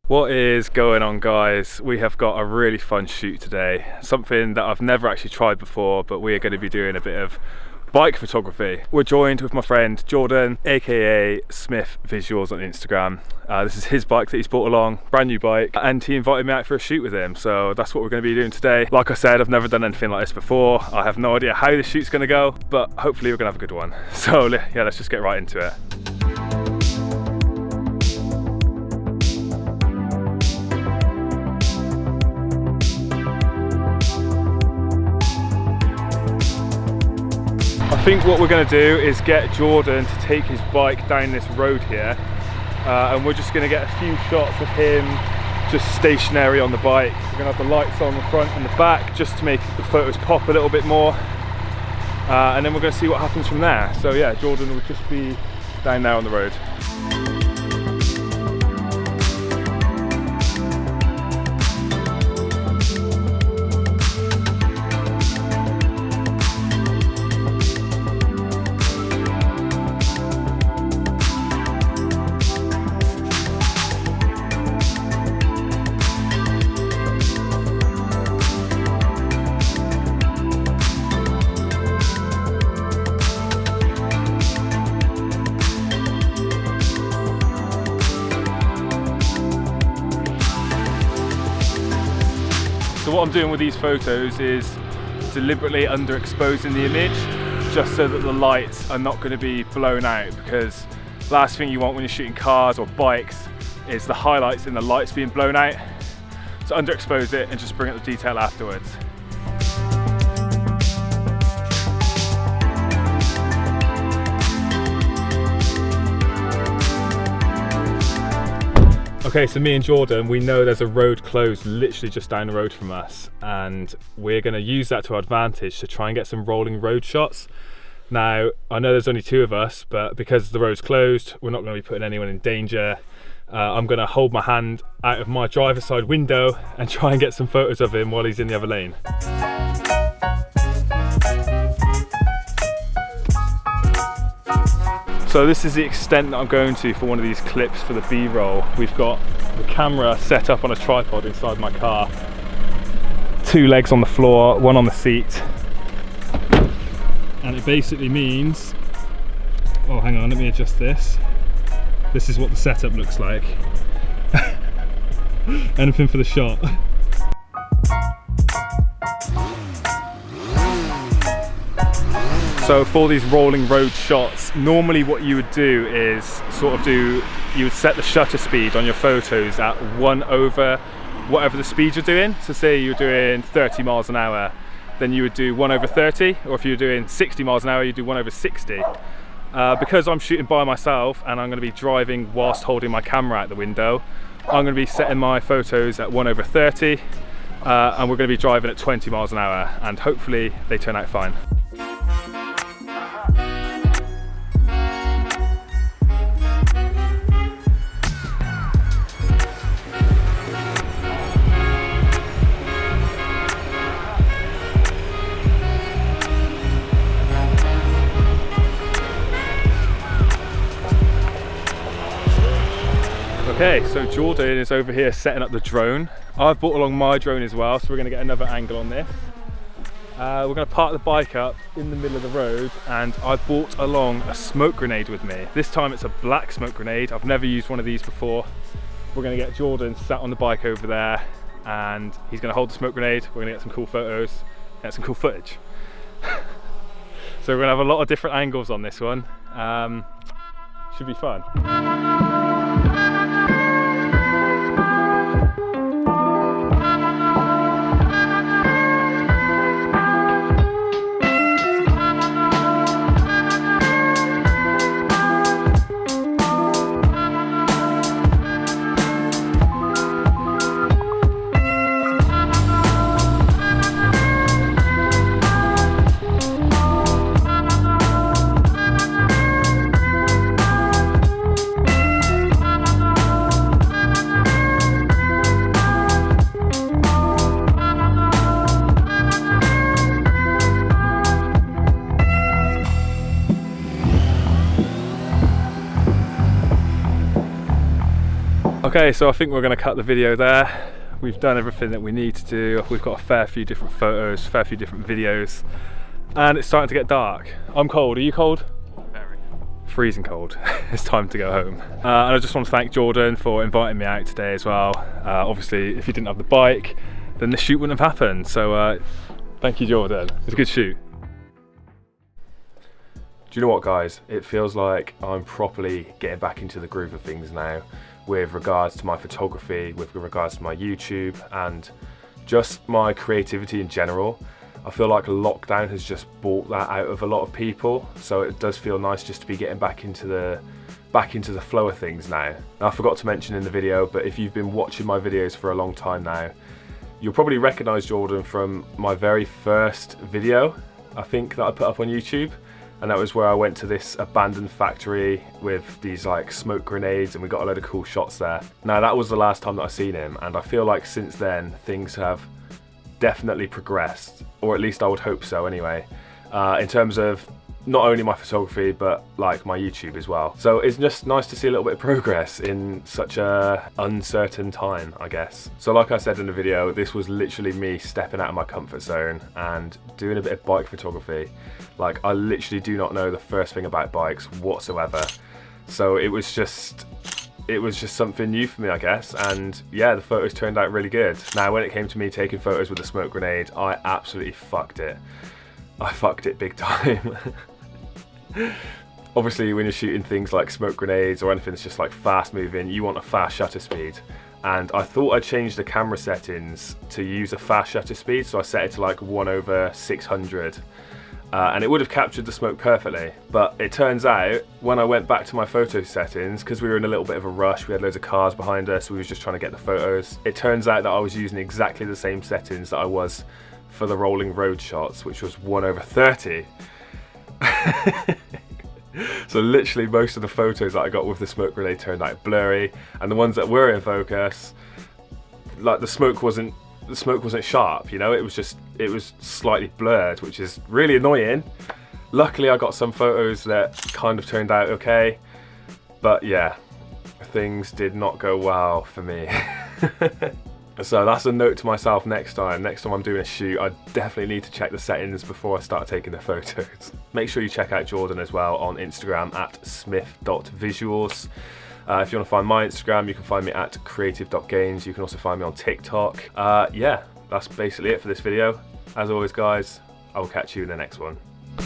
What is going on, guys? We have got a really fun shoot today, something that I've never actually tried before, but we are going to be doing a bit of bike photography. We're joined with my friend Jordan, aka Smith Visuals on Instagram. This is his bike that he's brought along, brand new bike, and he invited me out for a shoot with him, so that's what we're going to be doing today. Like I said, I've never done anything like this before. I have no idea how this shoot's going to go, but hopefully we're going to have a good one. So yeah, let's just get right into it. I think what we're going to do is get Jordan to take his bike down this road here, and we're just going to get a few shots of him just stationary on the bike. We're going to have the lights on the front and the back just to make the photos pop a little bit more, and then we're going to see what happens from there. So yeah, Jordan will just be down there on the road. So what I'm doing with these photos is deliberately underexposing the image, just so that the lights are not going to be blown out, because last thing you want when you're shooting cars or bikes is the highlights and the lights being blown out. So underexpose it and just bring out the detail afterwards. Okay, so me and Jordan, we know there's a road closed literally just down the road from us, and we're going to use that to our advantage to try and get some rolling road shots. Now, I know there's only two of us, but because the road's closed, we're not going to be putting anyone in danger. I'm going to hold my hand out of my driver's side window and try and get some photos of him while he's in the other lane. So this is the extent that I'm going to for one of these clips for the B-roll. We've got the camera set up on a tripod inside my car. Two legs on the floor, one on the seat. And it basically means, oh hang on, let me adjust this. This is what the setup looks like. Anything for the shot. So for these rolling road shots, normally what you would do is you would set the shutter speed on your photos at 1 over whatever the speed you're doing. So say you're doing 30 miles an hour, then you would do 1 over 30, or if you're doing 60 miles an hour, you do 1 over 60. Because I'm shooting by myself and I'm going to be driving whilst holding my camera out the window, I'm going to be setting my photos at 1 over 30, and we're going to be driving at 20 miles an hour, and hopefully they turn out fine. Okay, so Jordan is over here setting up the drone. I've brought along my drone as well, so we're going to get another angle on this. We're going to park the bike up in the middle of the road, and I brought along a smoke grenade with me. This time it's a black smoke grenade. I've never used one of these before. We're going to get Jordan sat on the bike over there, and he's going to hold the smoke grenade. We're going to get some cool photos, get some cool footage. So we're going to have a lot of different angles on this one. Should be fun. Okay, so I think we're going to cut the video there. We've done everything that we need to do. We've got a fair few different photos, fair few different videos, and it's starting to get dark. I'm cold. Are you cold? Very. Freezing cold. It's time to go home. And I just want to thank Jordan for inviting me out today as well. Obviously, if you didn't have the bike, then the shoot wouldn't have happened. So thank you, Jordan. It was a good shoot. Do you know what, guys? It feels like I'm properly getting back into the groove of things now, with regards to my photography, with regards to my YouTube, and just my creativity in general. I feel like lockdown has just brought that out of a lot of people, so it does feel nice just to be getting back into the flow of things now. I forgot to mention in the video, but if you've been watching my videos for a long time now, you'll probably recognise Jordan from my very first video, I think, that I put up on YouTube. And that was where I went to this abandoned factory with these like smoke grenades, and we got a load of cool shots there. Now that was the last time that I seen him, and I feel like since then things have definitely progressed, or at least I would hope so anyway, in terms of not only my photography but like my YouTube as well. So it's just nice to see a little bit of progress in such a uncertain time, I guess. So like I said in the video, this was literally me stepping out of my comfort zone and doing a bit of bike photography. Like, I literally do not know the first thing about bikes whatsoever, so it was just something new for me, I guess. And yeah, the photos turned out really good. Now when it came to me taking photos with a smoke grenade, I absolutely fucked it. I fucked it big time. Obviously, when you're shooting things like smoke grenades or anything that's just like fast moving, you want a fast shutter speed. And I thought I changed the camera settings to use a fast shutter speed, so I set it to like 1/600. And it would have captured the smoke perfectly. But it turns out, when I went back to my photo settings, because we were in a little bit of a rush, we had loads of cars behind us, we were just trying to get the photos, it turns out that I was using exactly the same settings that I was for the rolling road shots, which was 1/30. So literally most of the photos that I got with the smoke grenade turned out blurry, and the ones that were in focus, like the smoke wasn't sharp, you know, it was slightly blurred, which is really annoying. Luckily I got some photos that kind of turned out okay, but yeah, things did not go well for me. So that's a note to myself next time I'm doing a shoot, I definitely need to check the settings before I start taking the photos. Make sure you check out Jordan as well on Instagram at smith.visuals. If you want to find my Instagram, you can find me at creative.gains. You can also find me on TikTok. Yeah, that's basically it for this video. As always, guys, I will catch you in the next one.